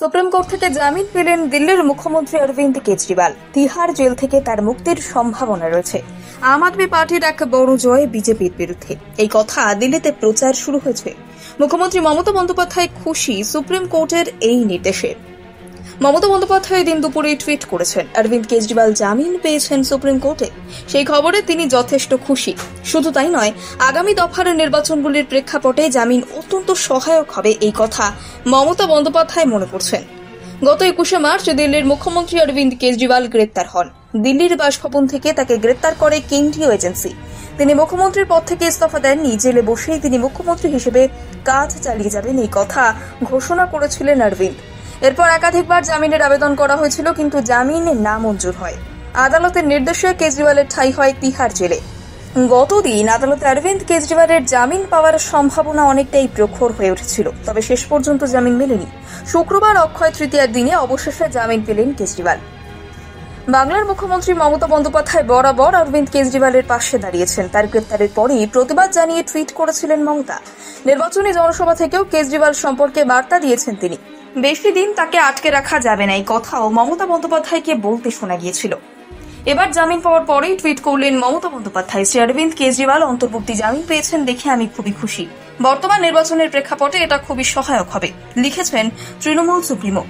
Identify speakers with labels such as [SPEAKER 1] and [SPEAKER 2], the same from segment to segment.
[SPEAKER 1] Supreme court থেকে জামিন পেলেন দিল্লির মুখ্যমন্ত্রী অরবিন্দ কেজরিওয়াল। তিহার জেল থেকে তার মুক্তির সম্ভাবনা রয়েছে। আম আদমি পার্টির এক বড় জয় বিজেপির বিরুদ্ধে, এই কথা দিল্লিতে প্রচার শুরু হয়েছে। মুখ্যমন্ত্রী মমতা বন্দ্যোপাধ্যায় খুশি সুপ্রিম কোর্টের এই নির্দেশে। মমতা বন্দ্যোপাধ্যায় দিন দুপুরে টুইট করেছেন, অরবিন্দ কেজরিওয়াল জামিন পেয়েছেন সুপ্রিম কোর্টে। সেই খবরে তিনি যথেষ্ট খুশি। শুধু তাই নয়, আগামী দফার নির্বাচনগুলির প্রেক্ষাপটে জামিন অত্যন্ত সহায়ক হবে এই কথা মমতা বন্দ্যোপাধ্যায় মনে করছেন। গত 21শে মার্চ দিল্লির মুখ্যমন্ত্রী অরবিন্দ কেজরিওয়াল গ্রেপ্তার হন। দিল্লির বাসভবন থেকে তাকে গ্রেপ্তার করে কেন্দ্রীয় এজেন্সি। তিনি মুখ্যমন্ত্রীর পদ থেকে ইস্তফা দেননি। জেলে বসেই তিনি মুখ্যমন্ত্রী হিসেবে কাজ চালিয়ে যাবেন এই কথা ঘোষণা করেছিলেন অরবিন্দ। এরপর একাধিকবার জামিনের আবেদন করা হয়েছিল, কিন্তু জামিন নামঞ্জুর হয়। আদালতের নির্দেশে কেজরিওয়ালের ঠাঁই হয় তিহার জেলে। গতদিন আদালতে অরবিন্দ কেজরিওয়ালের জামিন পাওয়ার সম্ভাবনা অনেকটাই প্রখর হয়ে উঠেছিল, তবে শেষ পর্যন্ত জামিন মেলেনি। শুক্রবার অক্ষয় তৃতীয়ার দিনে অবশেষে জামিন পেলেন কেজরিওয়াল। বাংলার মুখ্যমন্ত্রী মমতা বন্দ্যোপাধ্যায় বরাবর অরবিন্দ কেজরিওয়ালের পাশে দাঁড়িয়েছেন। তার গ্রেপ্তারের পরই প্রতিবাদ জানিয়ে টুইট করেছিলেন মমতা। নির্বাচনী জনসভা থেকেও কেজরিওয়াল সম্পর্কে বার্তা দিয়েছেন তিনি। বেশি দিন তাকে আটকে রাখা যাবে না, এই কথাও মমতা বন্দ্যোপাধ্যায়কে বলতে শোনা গিয়েছিল। এবার জামিন পাওয়ার পরেই টুইট করলেন মমতা বন্দ্যোপাধ্যায়, শ্রী অরবিন্দ কেজরিওয়াল অন্তর্বর্তী জামিন পেয়েছেন দেখে আমি খুবই খুশি। বর্তমান নির্বাচনের প্রেক্ষাপটে এটা খুবই সহায়ক হবে, লিখেছেন তৃণমূল সুপ্রিমো।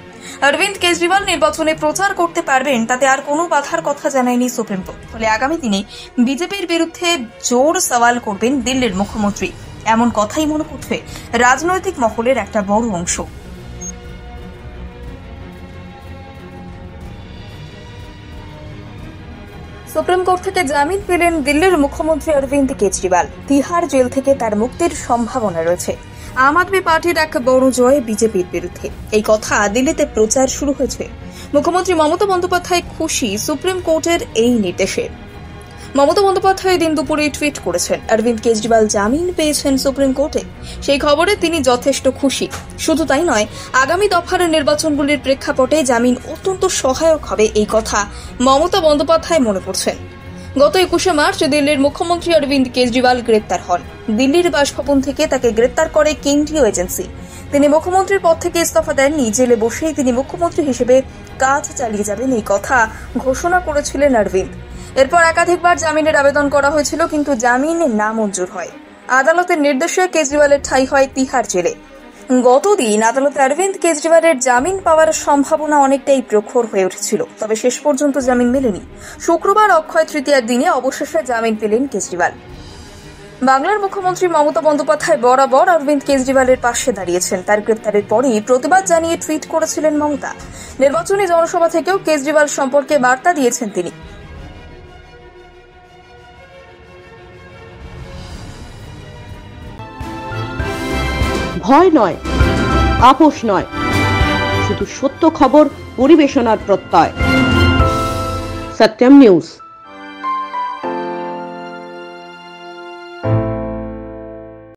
[SPEAKER 1] অরবিন্দ কেজরিওয়াল নির্বাচনে প্রচার করতে পারবেন, তাতে আর কোনো বাধার কথা জানায়নি সুপ্রিম কোর্ট। ফলে আগামী দিনে বিজেপির বিরুদ্ধে জোর সওয়াল করবেন দিল্লির মুখ্যমন্ত্রী, এমন কথাই মনে করছে রাজনৈতিক মহলের একটা বড় অংশ। সুপ্রিম কোর্ট থেকে জামিন পেলেন দিল্লির মুখ্যমন্ত্রী অরবিন্দ কেজরিওয়াল। তিহার জেল থেকে তার মুক্তির সম্ভাবনা রয়েছে। আম আদমি পার্টির এক বড় জয় বিজেপির বিরুদ্ধে, এই কথা দিল্লিতে প্রচার শুরু হয়েছে। মুখ্যমন্ত্রী মমতা বন্দ্যোপাধ্যায় খুশি সুপ্রিম কোর্টের এই নির্দেশে। মমতা বন্দ্যোপাধ্যায় দিন দুপুরে টুইট করেছেন, অরবিন্দ কেজরিওয়াল জামিন পেয়েছেন সুপ্রিম কোর্টে। সেই খবরে তিনি যথেষ্ট খুশি। শুধু তাই নয়, আগামী দফার নির্বাচনগুলির প্রেক্ষাপটে জামিন অত্যন্ত সহায়ক হবে এই কথা মমতা বন্দ্যোপাধ্যায় মনে করছেন। গত 21শে মার্চ দিল্লির মুখ্যমন্ত্রী অরবিন্দ কেজরিওয়াল গ্রেপ্তার হন। দিল্লির বাসভবন থেকে তাকে গ্রেপ্তার করে কেন্দ্রীয় এজেন্সি। তিনি মুখ্যমন্ত্রীর পদ থেকে ইস্তফা দেননি। জেলে বসেই তিনি মুখ্যমন্ত্রী হিসেবে কাজ চালিয়ে যাবেন এই কথা ঘোষণা করেছিলেন অরবিন্দ। এরপর একাধিকবার জামিনের আবেদন করা হয়েছিল, কিন্তু জামিন নামঞ্জুর হয়। আদালতের নির্দেশে কেজরিওয়ালের ঠাঁই হয় তিহার জেলে। গতদিন আদালতে অরবিন্দ কেজরিওয়ালের জামিন পাওয়ার সম্ভাবনা অনেকটাই প্রখর হয়ে উঠেছিল, তবে শেষ পর্যন্ত জামিন মেলেনি। শুক্রবার অক্ষয় তৃতীয়ার দিনে অবশেষে জামিন পেলেন কেজরিওয়াল। বাংলার মুখ্যমন্ত্রী মমতা বন্দ্যোপাধ্যায় বরাবর অরবিন্দ কেজরিওয়ালের পাশে দাঁড়িয়েছেন। তার গ্রেপ্তারের পরই প্রতিবাদ জানিয়ে টুইট করেছিলেন মমতা। নির্বাচনী জনসভা থেকেও কেজরিওয়াল সম্পর্কে বার্তা দিয়েছেন তিনি।
[SPEAKER 2] ভয় নয়, আপোষ নয়, শুধু সত্য খবর পরিবেশনার প্রত্যয়। সত্যম নিউজ।